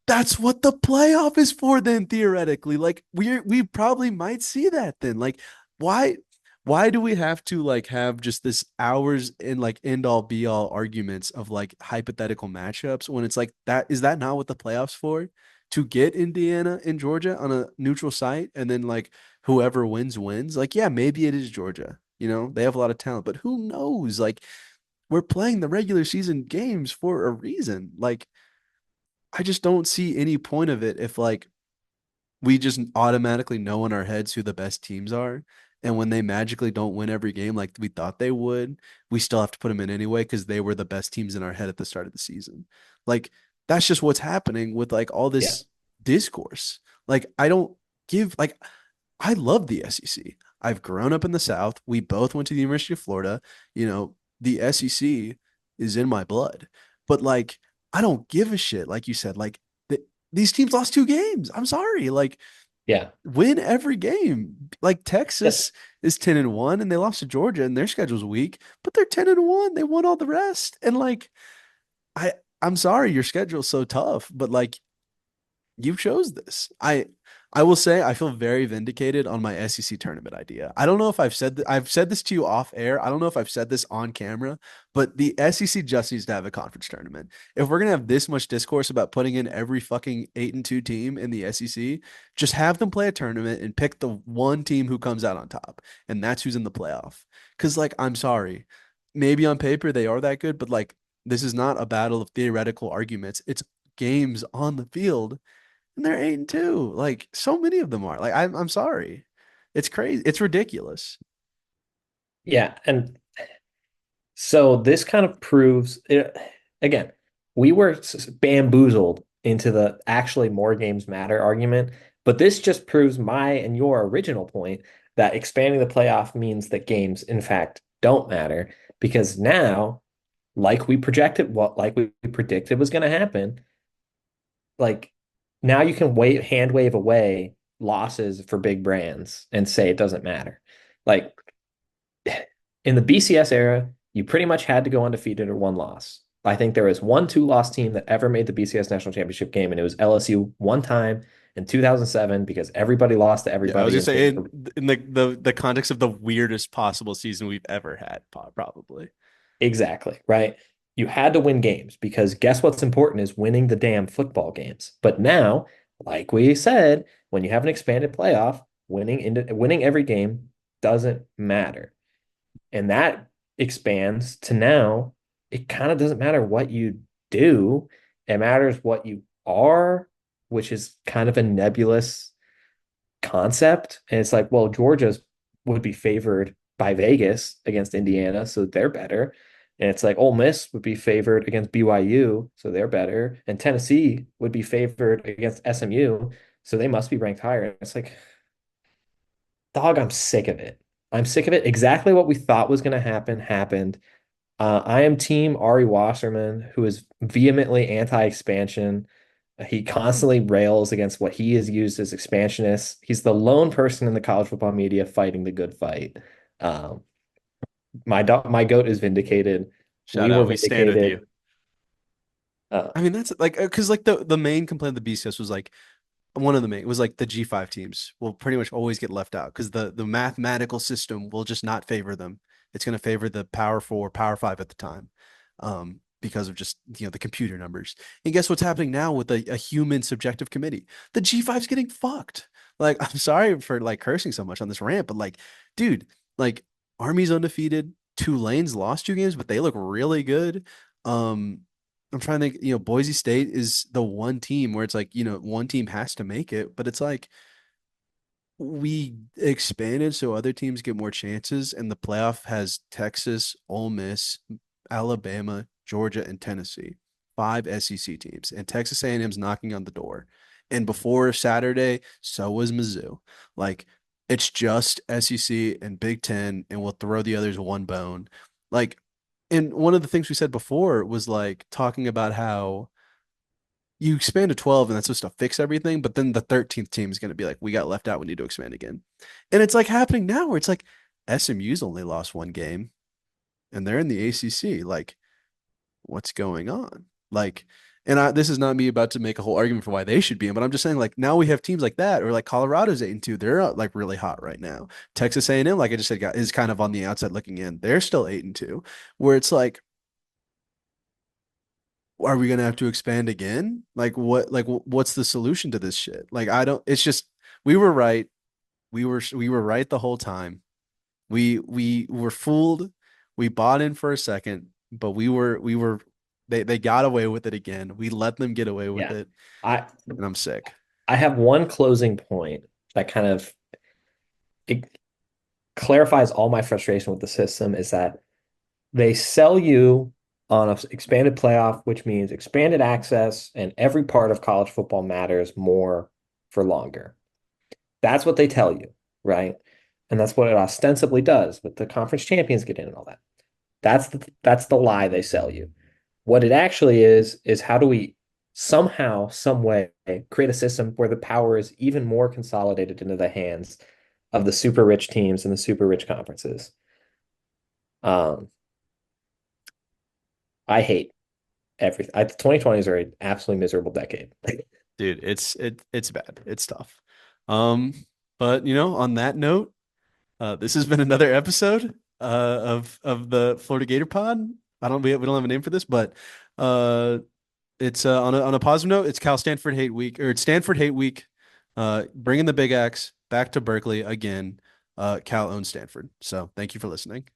that's what the playoff is for then theoretically. Like we probably might see that then. Like why why do we have to like have just this hours and like end all be all arguments of like hypothetical matchups when it's like that is that not what the playoffs for? To get Indiana and Georgia on a neutral site and then like whoever wins wins. Like yeah, maybe it is Georgia. You know, they have a lot of talent, but who knows? Like we're playing the regular season games for a reason. Like I just don't see any point of it if like we just automatically know in our heads who the best teams are. And when they magically don't win every game like we thought they would, we still have to put them in anyway because they were the best teams in our head at the start of the season. Like that's just what's happening with like all Yeah. this discourse. Like I don't give like I love the SEC. I've grown up in the South. We both went to the University of Florida. You know, the SEC is in my blood. But like, I don't give a shit. Like you said, like these teams lost two games. I'm sorry. Like, Yeah. win every game. Like Yes. Texas is 10-1 and they lost to Georgia and their schedule's weak, but they're 10-1. They won all the rest. And like, I I'm sorry your schedule's so tough, but like you chose this. I will say I feel very vindicated on my SEC tournament idea. I don't know if I've said this to you off air. I don't know if I've said this on camera, but the SEC just needs to have a conference tournament. If we're gonna have this much discourse about putting in every fucking 8-2 team in the SEC, just have them play a tournament and pick the one team who comes out on top, and that's who's in the playoff. Because like I'm sorry, maybe on paper they are that good, but like this is not a battle of theoretical arguments. It's games on the field and they're 8-2. Like so many of them are. Like I'm sorry. It's crazy. It's ridiculous. Yeah. And so this kind of proves it, again, we were bamboozled into the actually more games matter argument, but this just proves my and your original point that expanding the playoff means that games, in fact, don't matter because now, like we predicted was going to happen, like now you can hand wave away losses for big brands and say it doesn't matter. Like in the BCS era, you pretty much had to go undefeated or one loss. I think there was one two-loss team that ever made the BCS national championship game, and it was LSU one time in 2007 because everybody lost to Yeah, I was everybody gonna and say things in were in the context of the weirdest possible season we've ever had, probably. exactly right. You had to win games because guess what's important is winning the damn football games. But now, like we said, when you have an expanded playoff, winning every game doesn't matter. And that expands to now it kind of doesn't matter what you do. It matters what you are, which is kind of a nebulous concept. And it's like, well, Georgia's would be favored by Vegas against Indiana, so they're better. And it's like Ole Miss would be favored against BYU, so they're better. And Tennessee would be favored against SMU, so they must be ranked higher. It's like, dog, I'm sick of it. I'm sick of it. Exactly what we thought was going to happen happened. I am team Ari Wasserman, who is vehemently anti-expansion. He constantly rails against what he has used as expansionists. He's the lone person in the college football media fighting the good fight. Um, my goat is vindicated. We Shout were out. We stand with you. vindicated. Uh, I mean, that's like, because like the main complaint of the BCS was like, one of the main was like the G5 teams will pretty much always get left out because the mathematical system will just not favor them. It's going to favor the Power Four, Power Five at the time, because of just the computer numbers. And guess what's happening now with a human subjective committee? The G5's getting fucked. Like, I'm sorry for like cursing so much on this rant, but like, dude, like Army's undefeated. Tulane's lost 2 games, but they look really good. Um, I'm trying to think, Boise State is the one team where it's like, one team has to make it, but it's like we expanded so other teams get more chances, and the playoff has Texas, Ole Miss, Alabama, Georgia, and Tennessee, 5 SEC teams, and Texas A&M's knocking on the door. And before Saturday, so was Mizzou. Like it's just SEC and Big Ten, and we'll throw the others one bone. Like, and one of the things we said before was like talking about how you expand to 12 and that's supposed to fix everything, but then the 13th team is going to be like, we got left out. We need to expand again. And it's like happening now where it's like SMU's only lost 1 game and they're in the ACC. Like, what's going on? Like, this is not me about to make a whole argument for why they should be in, but I'm just saying, like, now we have teams like that, or like Colorado's 8-2. They're like really hot right now. Texas A&M, like I just said, is kind of on the outside looking in. They're still 8-2, where it's like, are we gonna have to expand again? Like what? Like what's the solution to this shit? Like I don't. It's just we were right. We were right the whole time. We were fooled. We bought in for a second, but we were. They got away with it again. We let them get away with yeah. it, I and I'm sick. I have one closing point that kind of it clarifies all my frustration with the system is that they sell you on an expanded playoff, which means expanded access and every part of college football matters more for longer. That's what they tell you, right? And that's what it ostensibly does, but the conference champions get in and all that. That's the lie they sell you. What it actually is how do we somehow, some way create a system where the power is even more consolidated into the hands of the super rich teams and the super rich conferences. Um, I hate everything. 2020s are an absolutely miserable decade. Dude, it's bad. It's tough. Um, but on that note, this has been another episode of the Florida Gator Pod. We don't have a name for this, but uh it's on a positive note, it's Cal Stanford hate week, or it's Stanford hate week. Bringing the big axe back to Berkeley again. Cal owns Stanford. So thank you for listening.